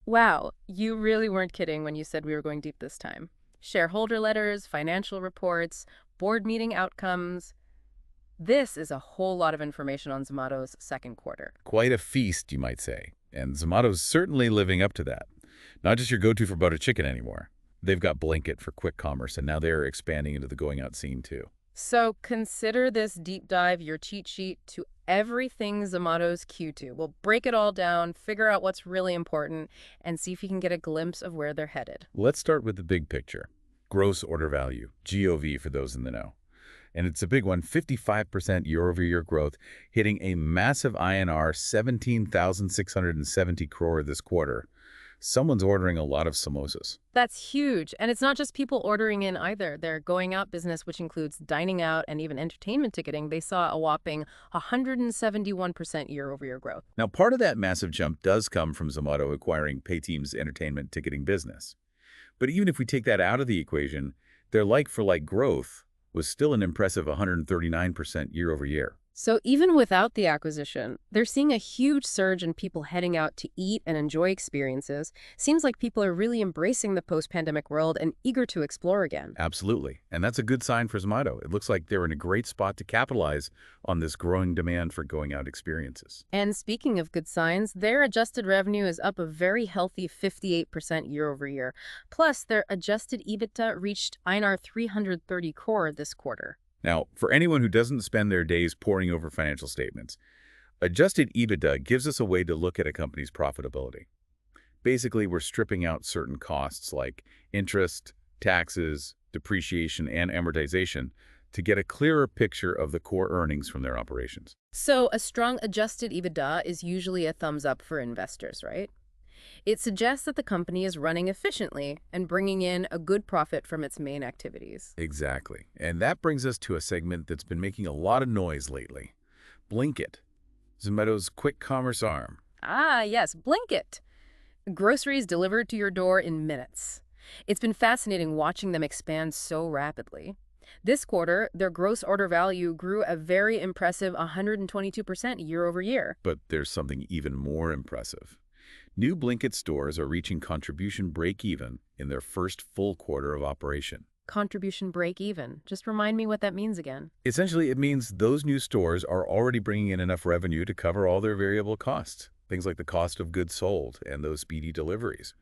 Wow, you really weren't kidding when you said we were going deep this time. Shareholder letters, financial reports, board meeting outcomes. This is a whole lot of information on Zomato's second quarter. Quite a feast, you might say. And Zomato's certainly living up to that. Not just your go-to for butter chicken anymore. They've got Blinkit for quick commerce, and now they're expanding into the going-out scene, too. So consider this deep dive your cheat sheet to everything Zomato's Q2. We'll break it all down, figure out what's really important, and see if you can get a glimpse of where they're headed. Let's start with the big picture. Gross order value, GOV for those in the know. And it's a big one, 55% year-over-year growth, hitting a massive INR 17,670 crore this quarter. Someone's ordering a lot of samosas. That's huge. And it's not just people ordering in either. Their going out business, which includes dining out and even entertainment ticketing, they saw a whopping 171% year-over-year growth. Now, part of that massive jump does come from Zomato acquiring Payteam's entertainment ticketing business. But even if we take that out of the equation, their like-for-like growth was still an impressive 139% year-over-year. So even without the acquisition, they're seeing a huge surge in people heading out to eat and enjoy experiences. Seems like people are really embracing the post-pandemic world and eager to explore again. Absolutely. And that's a good sign for Zomato. It looks like they're in a great spot to capitalize on this growing demand for going-out experiences. And speaking of good signs, their adjusted revenue is up a very healthy 58% year-over-year. Plus, their adjusted EBITDA reached INR 330 crore this quarter. Now, for anyone who doesn't spend their days poring over financial statements, adjusted EBITDA gives us a way to look at a company's profitability. Basically, we're stripping out certain costs like interest, taxes, depreciation, and amortization to get a clearer picture of the core earnings from their operations. So a strong adjusted EBITDA is usually a thumbs up for investors, right? It suggests that the company is running efficiently and bringing in a good profit from its main activities. Exactly. And that brings us to a segment that's been making a lot of noise lately. Blinkit, Zomato's quick commerce arm. Ah, yes, Blinkit. Groceries delivered to your door in minutes. It's been fascinating watching them expand so rapidly. This quarter, their gross order value grew a very impressive 122% year-over-year. But there's something even more impressive. New Blinkit stores are reaching contribution break-even in their first full quarter of operation. Contribution break-even. Just remind me what that means again. Essentially, it means those new stores are already bringing in enough revenue to cover all their variable costs, things like the cost of goods sold and those speedy deliveries.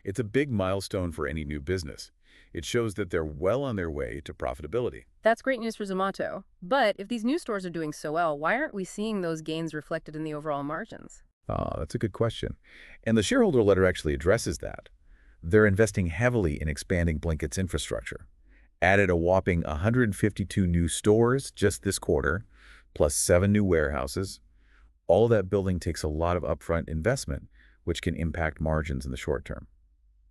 It's a big milestone for any new business. It shows that they're well on their way to profitability. That's great news for Zomato. But if these new stores are doing so well, why aren't we seeing those gains reflected in the overall margins? That's a good question. And the shareholder letter actually addresses that. They're investing heavily in expanding Blinkit's infrastructure. Added a whopping 152 new stores just this quarter, plus 7 new warehouses. All that building takes a lot of upfront investment, which can impact margins in the short term.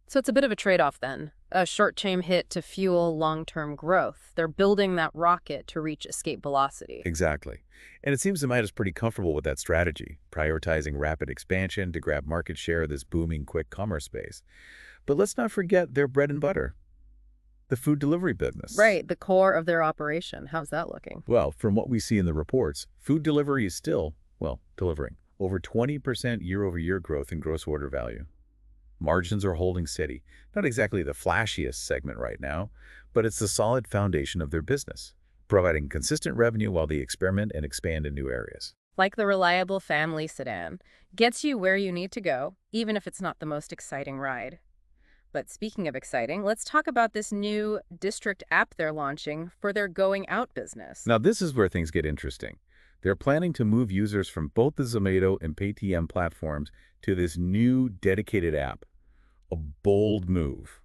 So it's a bit of a trade-off then. A short-term hit to fuel long-term growth. They're building that rocket to reach escape velocity. Exactly. And it seems Zomato's pretty comfortable with that strategy, prioritizing rapid expansion to grab market share of this booming quick commerce space. But let's not forget their bread and butter, the food delivery business. Right, the core of their operation. How's that looking? Well, from what we see in the reports, food delivery is still, delivering over 20% year-over-year growth in gross order value. Margins are holding steady. Not exactly the flashiest segment right now, but it's the solid foundation of their business, providing consistent revenue while they experiment and expand in new areas. Like the reliable family sedan. Gets you where you need to go, even if it's not the most exciting ride. But speaking of exciting, let's talk about this new district app they're launching for their going out business. Now, this is where things get interesting. They're planning to move users from both the Zomato and Paytm platforms to this new dedicated app. A bold move,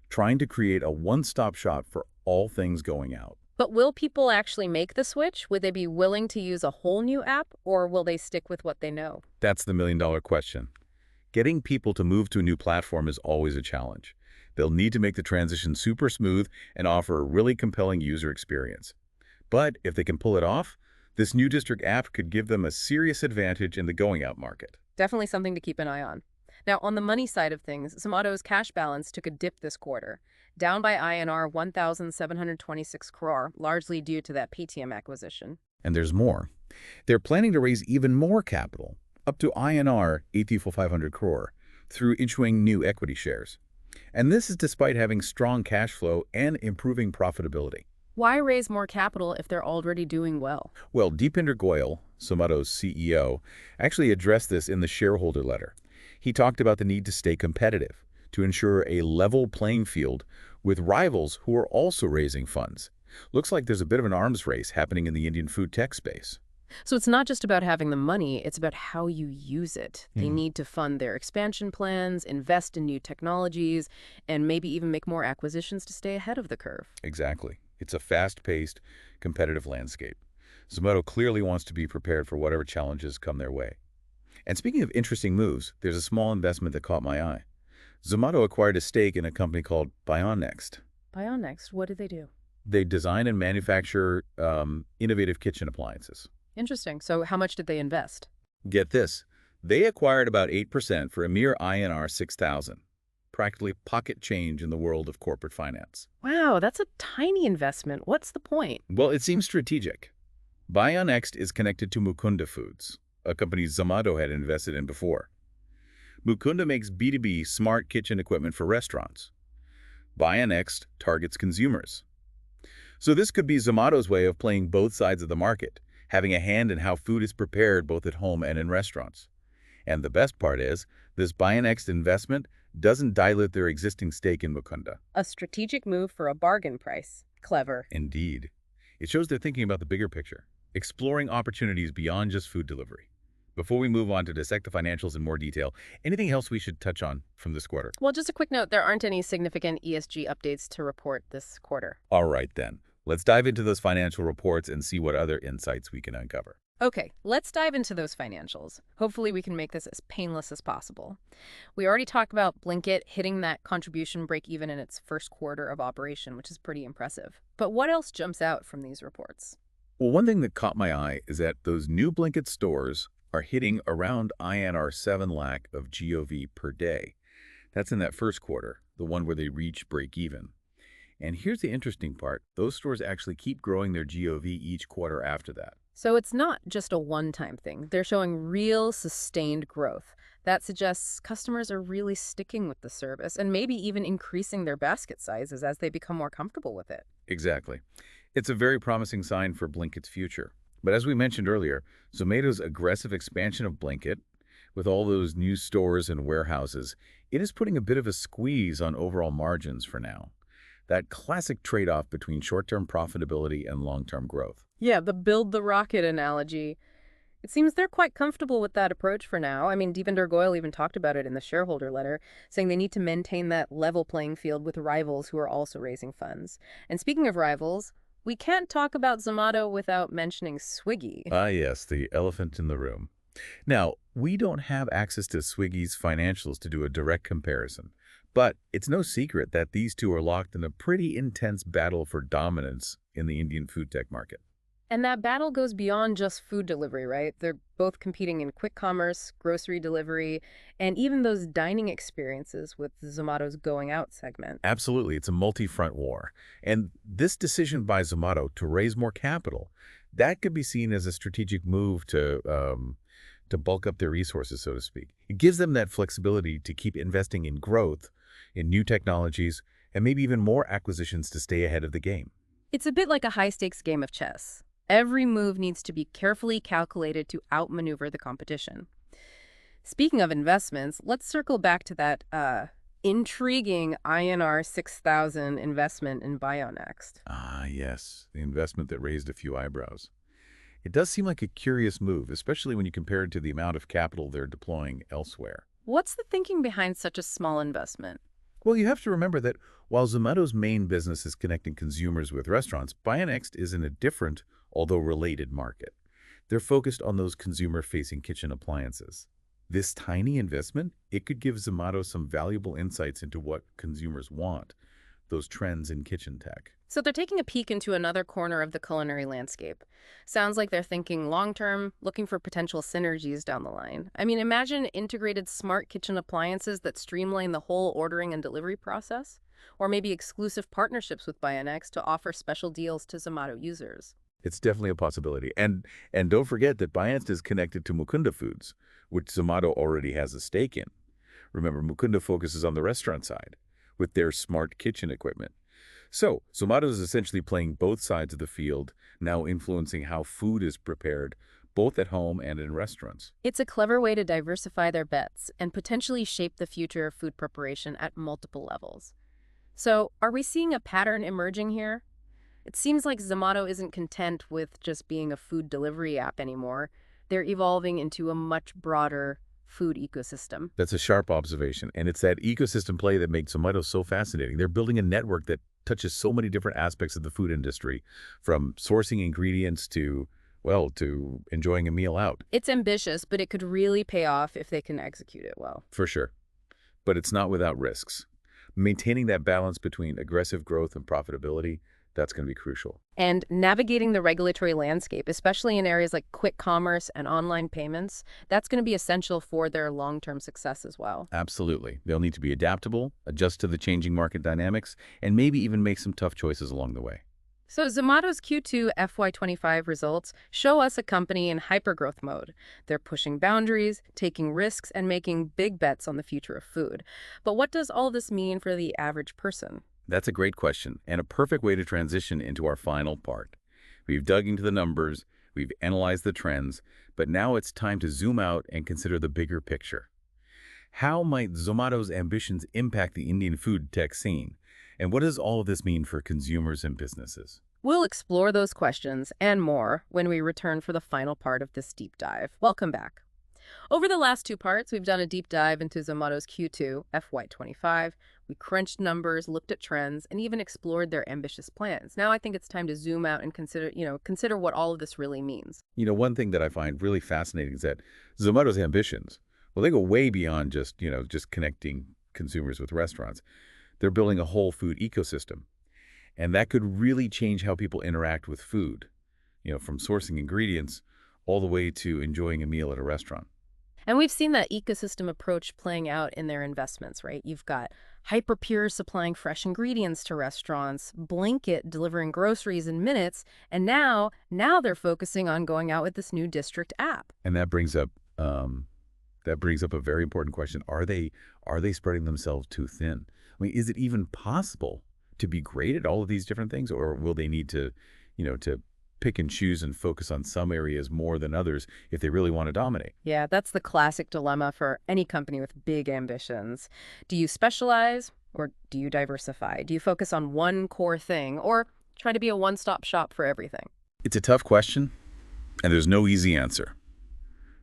trying to create a one-stop shop for all things going out. But will people actually make the switch? Would they be willing to use a whole new app, or will they stick with what they know? That's the million-dollar question. Getting people to move to a new platform is always a challenge. They'll need to make the transition super smooth and offer a really compelling user experience. But if they can pull it off, this new district app could give them a serious advantage in the going out market. Definitely something to keep an eye on. Now, on the money side of things, Zomato's cash balance took a dip this quarter, down by INR 1,726 crore, largely due to that Paytm acquisition. And there's more. They're planning to raise even more capital, up to INR 84,500 crore, through issuing new equity shares. And this is despite having strong cash flow and improving profitability. Why raise more capital if they're already doing well? Well, Deepinder Goyal, Zomato's CEO, actually addressed this in the shareholder letter. He talked about the need to stay competitive, to ensure a level playing field with rivals who are also raising funds. Looks like there's a bit of an arms race happening in the Indian food tech space. So it's not just about having the money, it's about how you use it. They Hmm. need to fund their expansion plans, invest in new technologies, and maybe even make more acquisitions to stay ahead of the curve. Exactly. It's a fast-paced, competitive landscape. Zomato clearly wants to be prepared for whatever challenges come their way. And speaking of interesting moves, there's a small investment that caught my eye. Zomato acquired a stake in a company called Bionext. Bionext, what do they do? They design and manufacture innovative kitchen appliances. Interesting. So how much did they invest? Get this, they acquired about 8% for a mere INR 6,000, practically pocket change in the world of corporate finance. Wow, that's a tiny investment. What's the point? Well, it seems strategic. Bionext is connected to Mukunda Foods, a company Zomato had invested in before. Mukunda makes B2B smart kitchen equipment for restaurants. Bionext targets consumers. So this could be Zomato's way of playing both sides of the market, having a hand in how food is prepared both at home and in restaurants. And the best part is, this Bionext investment doesn't dilute their existing stake in Mukunda. A strategic move for a bargain price. Clever. Indeed. It shows they're thinking about the bigger picture, exploring opportunities beyond just food delivery. Before we move on to dissect the financials in more detail, anything else we should touch on from this quarter? Well, just a quick note, there aren't any significant ESG updates to report this quarter. All right, then. Let's dive into those financial reports and see what other insights we can uncover. Okay, let's dive into those financials. Hopefully we can make this as painless as possible. We already talked about Blinkit hitting that contribution break even in its first quarter of operation, which is pretty impressive. But what else jumps out from these reports? Well, one thing that caught my eye is that those new Blinkit stores are hitting around INR 7 lakh of GOV per day. That's in that first quarter, the one where they reach break even. And here's the interesting part. Those stores actually keep growing their GOV each quarter after that. So it's not just a one-time thing. They're showing real, sustained growth. That suggests customers are really sticking with the service and maybe even increasing their basket sizes as they become more comfortable with it. Exactly. It's a very promising sign for Blinkit's future. But as we mentioned earlier, Zomato's aggressive expansion of Blinkit, with all those new stores and warehouses, it is putting a bit of a squeeze on overall margins for now. That classic trade-off between short-term profitability and long-term growth. Yeah, the build the rocket analogy. It seems they're quite comfortable with that approach for now. I mean, Deepinder Goyal even talked about it in the shareholder letter, saying they need to maintain that level playing field with rivals who are also raising funds. And speaking of rivals, we can't talk about Zomato without mentioning Swiggy. Ah, yes, the elephant in the room. Now, we don't have access to Swiggy's financials to do a direct comparison, but it's no secret that these two are locked in a pretty intense battle for dominance in the Indian food tech market. And that battle goes beyond just food delivery, right? They're both competing in quick commerce, grocery delivery, and even those dining experiences with Zomato's going out segment. Absolutely, it's a multi-front war. And this decision by Zomato to raise more capital, that could be seen as a strategic move to bulk up their resources, so to speak. It gives them that flexibility to keep investing in growth, in new technologies, and maybe even more acquisitions to stay ahead of the game. It's a bit like a high-stakes game of chess. Every move needs to be carefully calculated to outmaneuver the competition. Speaking of investments, let's circle back to that intriguing INR 6,000 investment in Bionext. Ah, yes, the investment that raised a few eyebrows. It does seem like a curious move, especially when you compare it to the amount of capital they're deploying elsewhere. What's the thinking behind such a small investment? Well, you have to remember that while Zomato's main business is connecting consumers with restaurants, Bionext is in a different, although related market. They're focused on those consumer-facing kitchen appliances. This tiny investment, it could give Zomato some valuable insights into what consumers want, those trends in kitchen tech. So they're taking a peek into another corner of the culinary landscape. Sounds like they're thinking long-term, looking for potential synergies down the line. I mean, imagine integrated smart kitchen appliances that streamline the whole ordering and delivery process. Or maybe exclusive partnerships with Bionext to offer special deals to Zomato users. It's definitely a possibility. And don't forget that Bionext is connected to Mukunda Foods, which Zomato already has a stake in. Remember, Mukunda focuses on the restaurant side with their smart kitchen equipment. So, Zomato is essentially playing both sides of the field, now influencing how food is prepared, both at home and in restaurants. It's a clever way to diversify their bets and potentially shape the future of food preparation at multiple levels. So, are we seeing a pattern emerging here? It seems like Zomato isn't content with just being a food delivery app anymore. They're evolving into a much broader food ecosystem. That's a sharp observation, and it's that ecosystem play that makes Zomato so fascinating. They're building a network that touches so many different aspects of the food industry, from sourcing ingredients to, well, to enjoying a meal out, It's ambitious, but it could really pay off if they can execute it well. for sure. But it's not without risks. Maintaining that balance between aggressive growth and profitability, that's going to be crucial. And navigating the regulatory landscape, especially in areas like quick commerce and online payments, that's going to be essential for their long-term success as well. Absolutely. They'll need to be adaptable, adjust to the changing market dynamics, and maybe even make some tough choices along the way. So Zomato's Q2 FY25 results show us a company in hypergrowth mode. They're pushing boundaries, taking risks, and making big bets on the future of food. But what does all this mean for the average person? That's a great question, and a perfect way to transition into our final part. We've dug into the numbers, we've analyzed the trends, but now it's time to zoom out and consider the bigger picture. How might Zomato's ambitions impact the Indian food tech scene? And what does all of this mean for consumers and businesses? We'll explore those questions and more when we return for the final part of this deep dive. Welcome back. Over the last two parts, we've done a deep dive into Zomato's Q2 FY25. We crunched numbers, looked at trends, and even explored their ambitious plans. Now I think it's time to zoom out and consider what all of this really means. One thing that I find really fascinating is that Zomato's ambitions, well, they go way beyond just connecting consumers with restaurants. They're building a whole food ecosystem, and that could really change how people interact with food, from sourcing ingredients all the way to enjoying a meal at a restaurant. And we've seen that ecosystem approach playing out in their investments, right? You've got Hyperpure supplying fresh ingredients to restaurants, Blanket delivering groceries in minutes, and now they're focusing on going out with this new district app. And that brings up a very important question. Are they spreading themselves too thin? I mean, is it even possible to be great at all of these different things, or will they need to pick and choose and focus on some areas more than others if they really want to dominate? Yeah, that's the classic dilemma for any company with big ambitions. Do you specialize or do you diversify? Do you focus on one core thing or try to be a one-stop shop for everything? It's a tough question, and there's no easy answer.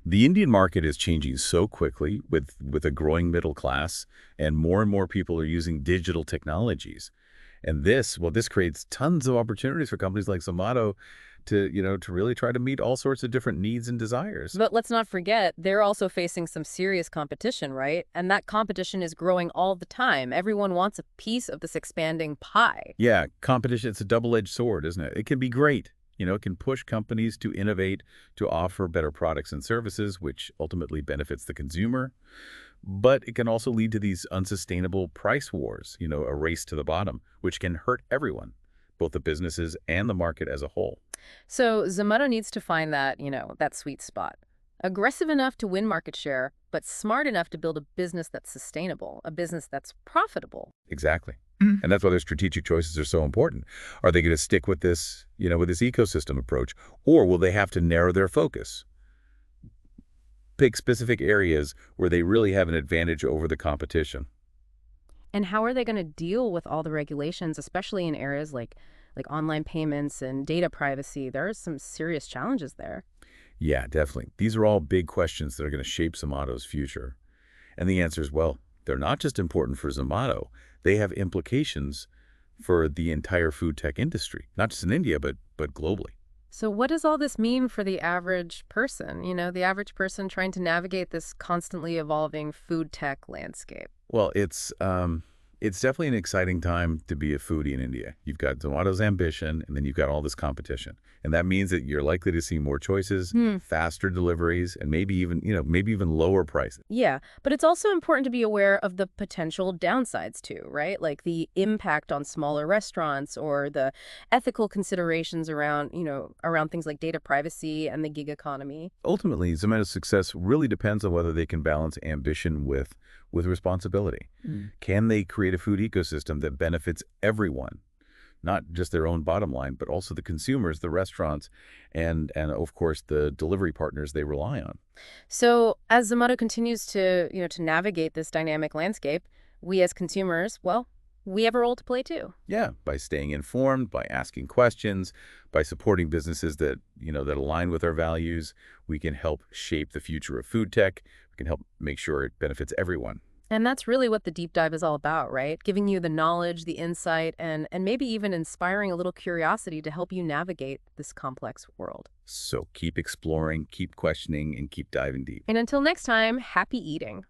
The Indian market is changing so quickly with a growing middle class, and more people are using digital technologies. And this creates tons of opportunities for companies like Zomato to really try to meet all sorts of different needs and desires. But let's not forget, they're also facing some serious competition, right? And that competition is growing all the time. Everyone wants a piece of this expanding pie. Yeah, competition, it's a double-edged sword, isn't it? It can be great. It can push companies to innovate, to offer better products and services, which ultimately benefits the consumer. But it can also lead to these unsustainable price wars, a race to the bottom, which can hurt everyone, both the businesses and the market as a whole. So Zomato needs to find that sweet spot. Aggressive enough to win market share, but smart enough to build a business that's sustainable, a business that's profitable. Exactly. And that's why their strategic choices are so important. Are they going to stick with this, with this ecosystem approach, or will they have to narrow their focus? Pick specific areas where they really have an advantage over the competition. And how are they going to deal with all the regulations, especially in areas like online payments and data privacy? There are some serious challenges there. Yeah, definitely. These are all big questions that are going to shape Zomato's future. And the answer is, well, they're not just important for Zomato. They have implications for the entire food tech industry, not just in India, but globally. So what does all this mean for the average person? The average person trying to navigate this constantly evolving food tech landscape. Well, It's definitely an exciting time to be a foodie in India. You've got Zomato's ambition, and then you've got all this competition. And that means that you're likely to see more choices, Hmm. faster deliveries, and maybe even lower prices. Yeah, but it's also important to be aware of the potential downsides too, right? Like the impact on smaller restaurants or the ethical considerations around things like data privacy and the gig economy. Ultimately, Zomato's success really depends on whether they can balance ambition with responsibility. Can they create a food ecosystem that benefits everyone, not just their own bottom line, but also the consumers, the restaurants, and of course the delivery partners they rely on? So, as Zomato continues to navigate this dynamic landscape, we as consumers, well, we have a role to play too. Yeah, by staying informed, by asking questions, by supporting businesses that align with our values, we can help shape the future of food tech. We can help make sure it benefits everyone. And that's really what the deep dive is all about, right? Giving you the knowledge, the insight, and maybe even inspiring a little curiosity to help you navigate this complex world. So keep exploring, keep questioning, and keep diving deep. And until next time, happy eating.